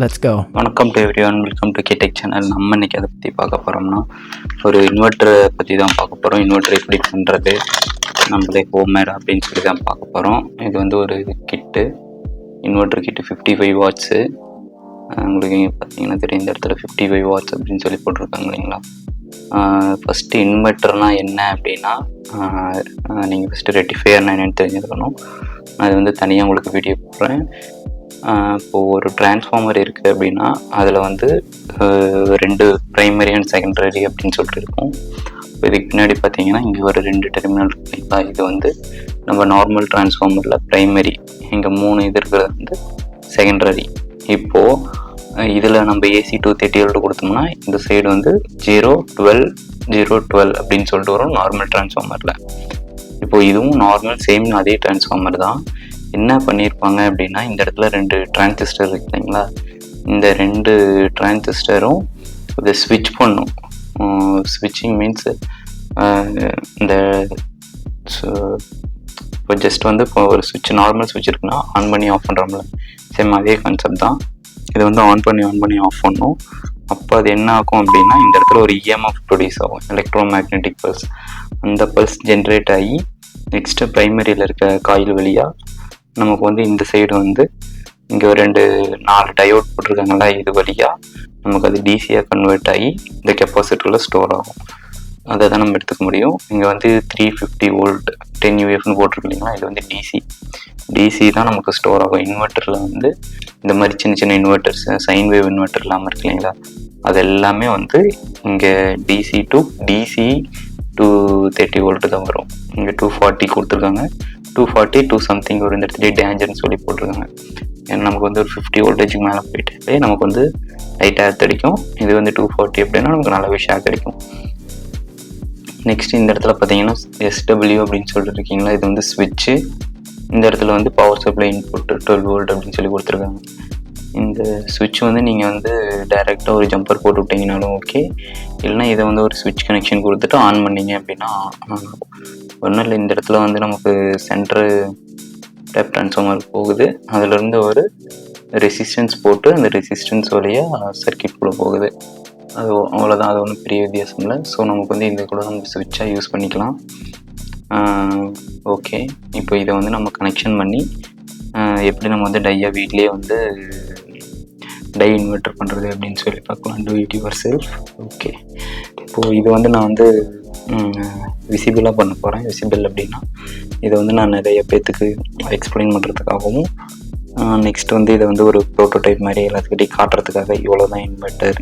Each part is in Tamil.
Let's go. வணக்கம் டு எவ்ரிவன், வெல்கம் டு கேடெக் சேனல். நம்ம இன்னைக்கு அதை பற்றி பார்க்க போகிறோம்னா ஒரு இன்வெர்ட்டரை பற்றி தான் பார்க்க போகிறோம். இன்வெர்ட்டர் எப்படி பண்ணுறது நம்மளே ஹோம்மேட் அப்படின்னு சொல்லி தான் பார்க்க போகிறோம். இது வந்து ஒரு கிட்டு, இன்வெர்ட்டர் கிட்டு 55 வாட்ஸு. உங்களுக்கு இங்கே பார்த்தீங்கன்னா தெரியும், இந்த இடத்துல 55 வாட்ஸ் அப்படின்னு சொல்லி போட்டிருக்காங்க இல்லைங்களா. ஃபஸ்ட்டு இன்வெர்ட்டர்னால் என்ன அப்படின்னா, நீங்கள் ஃபஸ்ட்டு ரெக்டிஃபையர்னா என்னென்னு தெரிஞ்சுக்கணும். அது வந்து தனியாக உங்களுக்கு வீடியோ போடுறேன். இப்போது ஒரு டிரான்ஸ்ஃபார்மர் இருக்குது அப்படின்னா அதில் வந்து 2 ப்ரைமரி அண்ட் செகண்டரி அப்படின்னு சொல்லிட்டு இருக்கும். இப்போ இதுக்கு பின்னாடி பார்த்தீங்கன்னா இங்கே ஒரு 2 டெர்மினல் இருக்குங்களா. இது வந்து நம்ம நார்மல் டிரான்ஸ்ஃபார்மரில் ப்ரைமரி, இங்கே 3 இது இருக்கிறது வந்து செகண்டரி. இப்போது இதில் நம்ம ஏசி 230 வோல்ட் கொடுத்தோம்னா இந்த சைடு வந்து 012 அப்படின்னு சொல்லிட்டு வரும் நார்மல் டிரான்ஸ்ஃபார்மரில். இப்போது இதுவும் நார்மல் சேம் அதே டிரான்ஸ்ஃபார்மர் தான். என்ன பண்ணியிருப்பாங்க அப்படின்னா, இந்த இடத்துல 2 டிரான்சிஸ்டர் இருக்கு இல்லைங்களா. இந்த 2 டிரான்சிஸ்டரும் இதை ஸ்விட்ச் பண்ணும். ஸ்விட்சிங் மீன்ஸ் இந்த இப்போ ஜஸ்ட் வந்து இப்போ ஒரு சுவிட்ச், நார்மல் சுவிட்ச் இருக்குன்னா ஆன் பண்ணி ஆஃப் பண்ணுறோம்ல, சேம் அதே கான்செப்ட் தான். இதை வந்து ஆன் பண்ணி ஆஃப் பண்ணும். அப்போ அது என்ன ஆகும் அப்படின்னா, இந்த இடத்துல ஒரு இஎம்எஃப் ப்ரொடியூஸ் ஆகும், எலக்ட்ரோ மேக்னெட்டிக் பல்ஸ். அந்த பல்ஸ் ஜென்ரேட் ஆகி நெக்ஸ்ட்டு ப்ரைமரியில் இருக்க காயில் வழியாக நமக்கு வந்து இந்த சைடு வந்து இங்கே ஒரு 4 டயோட் போட்டிருக்காங்களா, இது வழியாக நமக்கு அது டிசியாக கன்வெர்ட் ஆகி இந்த கெப்பாசிட்டரில் ஸ்டோர் ஆகும். அதை தான் நம்ம எடுத்துக்க முடியும். இங்கே வந்து 350 வோல்ட் 10 UFன்னு போட்டிருக்கு இல்லைங்களா. இது வந்து டிசி தான் நமக்கு ஸ்டோர் ஆகும். இன்வெர்ட்டரில் வந்து இந்த மாதிரி சின்ன இன்வெர்ட்டர்ஸ், சைன் வேவ் இன்வெர்ட்டர் இல்லாமல் இருக்கு இல்லைங்களா, அது எல்லாமே வந்து இங்கே டிசி டு 230 வோல்ட் தான் வரும். இங்கே 240 கொடுத்துருக்காங்க, 240 2 சம்திங் ஒரு இந்த இடத்துல டேஞ்சர்னு சொல்லி போட்டிருக்காங்க. ஏன்னா நமக்கு வந்து ஒரு 50 வோல்டேஜுக்கு மேலே போயிட்டு நமக்கு வந்து லைட்டாக ஏர்த் அடிக்கும். இது வந்து 240 அப்படின்னா நமக்கு நல்லாவே ஷாக் அடிக்கும். நெக்ஸ்ட் இந்த இடத்துல பார்த்தீங்கன்னா SW அப்படின்னு சொல்லிட்டு இருக்கீங்களா, இது வந்து ஸ்விட்சு. இந்த இடத்துல வந்து பவர் சப்ளை இன்புட் 12 வோல்ட் அப்படின்னு சொல்லி கொடுத்துருக்காங்க. இந்த சுவிட்ச் வந்து நீங்கள் வந்து டைரெக்டாக ஒரு ஜம்பர் போட்டு விட்டிங்கனாலும் ஓகே, இல்லைனா இதை வந்து ஒரு சுவிட்ச் கனெக்ஷன் கொடுத்துட்டு ஆன் பண்ணிங்க அப்படின்னா ஒன்றும் இல்லை. இந்த இடத்துல வந்து நமக்கு சென்ட்ரு டேப் ட்ரான்ஸ்ஃபார்மர் போகுது, அதிலிருந்து ஒரு ரெசிஸ்டன்ஸ் போட்டு அந்த ரெசிஸ்டன்ஸ் வழியாக சர்க்கியூட் கூட போகுது. அது அவ்வளோதான், அது ஒன்றும் பெரிய வித்தியாசம் இல்லை. ஸோ நமக்கு வந்து இந்த கூட நம்ம சுவிட்சாக யூஸ் பண்ணிக்கலாம். ஓகே, இப்போ இதை வந்து நம்ம கனெக்ஷன் பண்ணி எப்படி நம்ம வந்து டையாக வீட்லேயே வந்து டை இன்வெர்ட்டர் பண்ணுறது அப்படின்னு சொல்லி பார்க்கலாம். Do it your self. Okay, இப்போது இது வந்து நான் வந்து விசிபிளாக பண்ண போகிறேன். விசிபிள் அப்படின்னா இதை வந்து நான் நிறைய பேர்த்துக்கு எக்ஸ்பிளைன் பண்ணுறதுக்காகவும், நெக்ஸ்ட் வந்து இதை வந்து ஒரு ப்ரோட்டோடைப் மாதிரி எல்லாத்துக்கிட்டையும் காட்டுறதுக்காக, இவ்வளோ தான் இன்வெர்ட்டர்,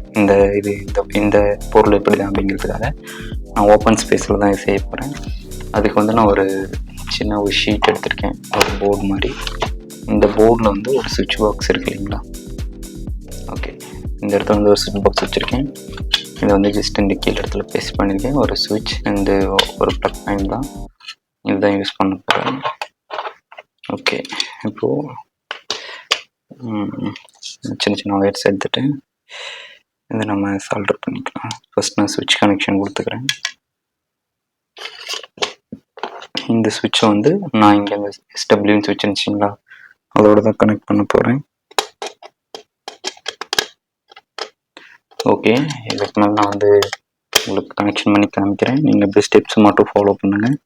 இந்த பொருள் எப்படி தான் அப்படிங்கிறதுக்காக நான் ஓப்பன் ஸ்பேஸில் தான் செய்ய போகிறேன். அதுக்கு வந்து நான் ஒரு சின்ன ஷீட் எடுத்திருக்கேன், ஒரு போர்டு மாதிரி. இந்த போர்டில் வந்து ஒரு சுவிட்ச் பாக்ஸ் இருக்குது இல்லைங்களா. ஓகே, இந்த இடத்துல வந்து ஒரு சுவிட்ச் பாக்ஸ் வச்சுருக்கேன். இதை வந்து ஜஸ்ட் இந்த கீழே இடத்துல பேஸ்ட் பண்ணியிருக்கேன். ஒரு சுவிட்ச் அண்டு ஒரு ப்ளக் பாயிண்ட் தான், இதுதான் யூஸ் பண்ண போகிறேன். ஓகே, இப்போது சின்ன ஒயர்ஸ் எடுத்துகிட்டு இதை நம்ம சால்டர் பண்ணிக்கலாம். ஃபஸ்ட் நான் சுவிட்ச் கனெக்ஷன் கொடுத்துக்கிறேன். இந்த சுவிட்சை வந்து நான் இங்கே அந்த SWன்னு சுவிட்ச் இருந்துச்சிங்களா, அதோட தான் கனெக்ட் பண்ண போகிறேன். ஓகே, இதுக்கு மேலே நான் வந்து உங்களுக்கு கனெக்ஷன் பண்ணி காமிக்கிறேன். நீங்கள் இப்படி ஸ்டெப்ஸ் மட்டும் ஃபாலோ பண்ணுங்கள்.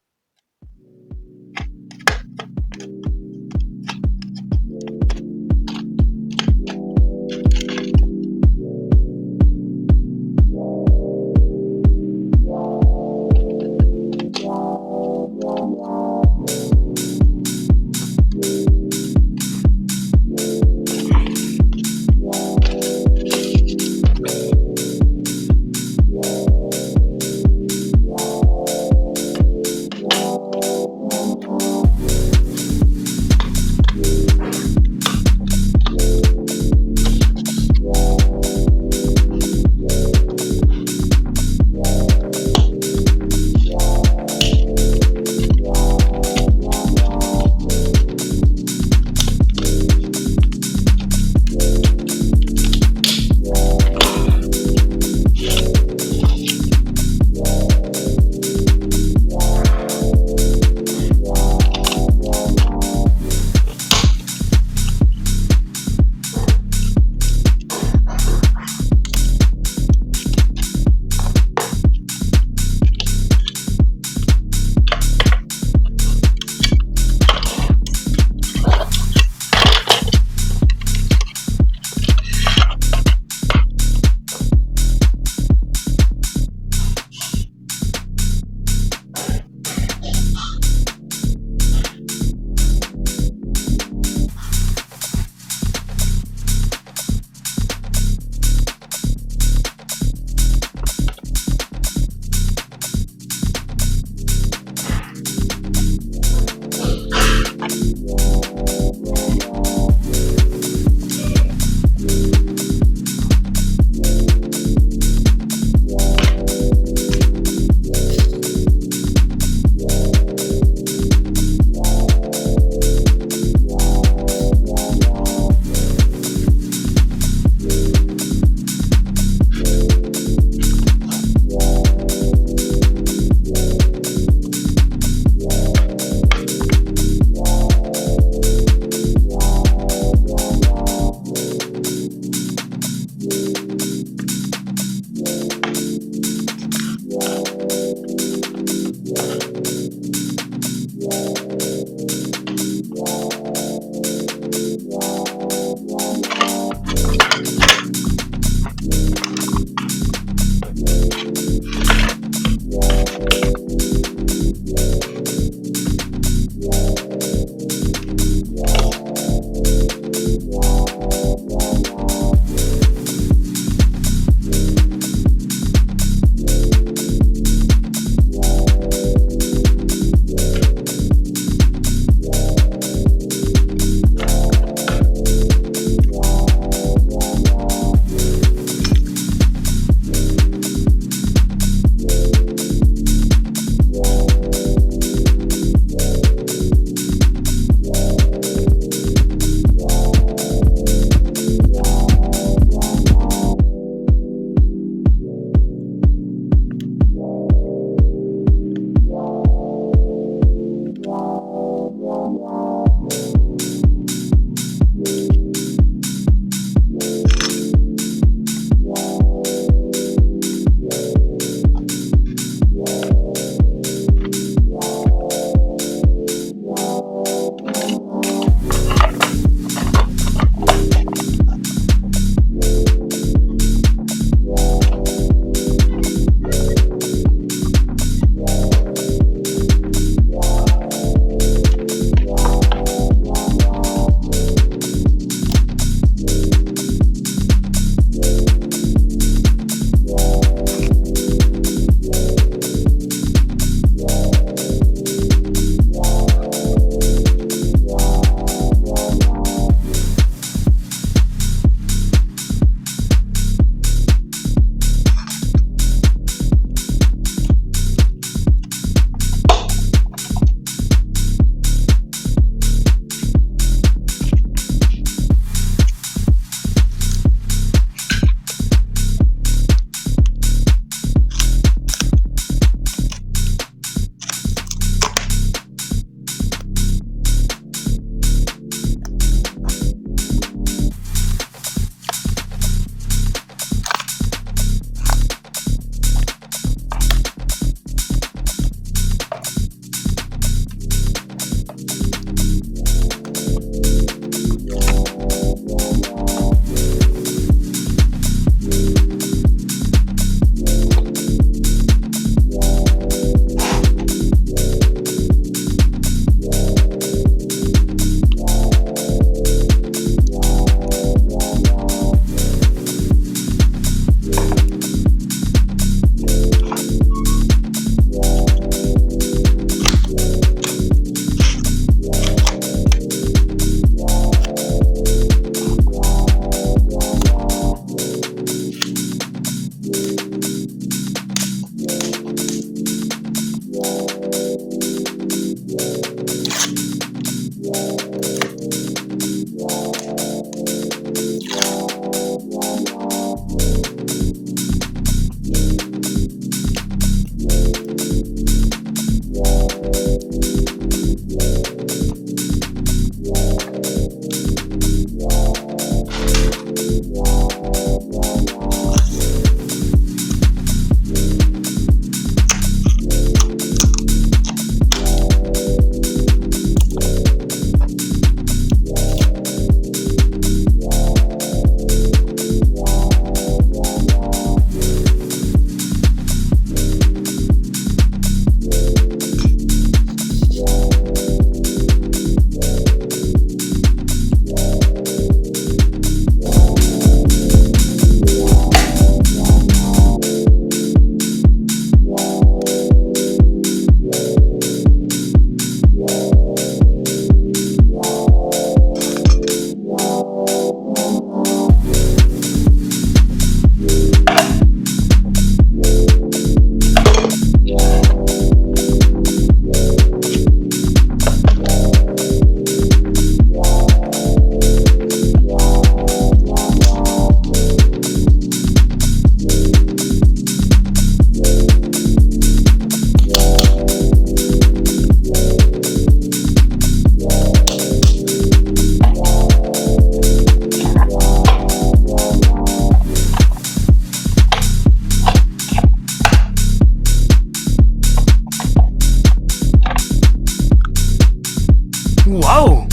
Whoa!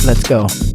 Let's go.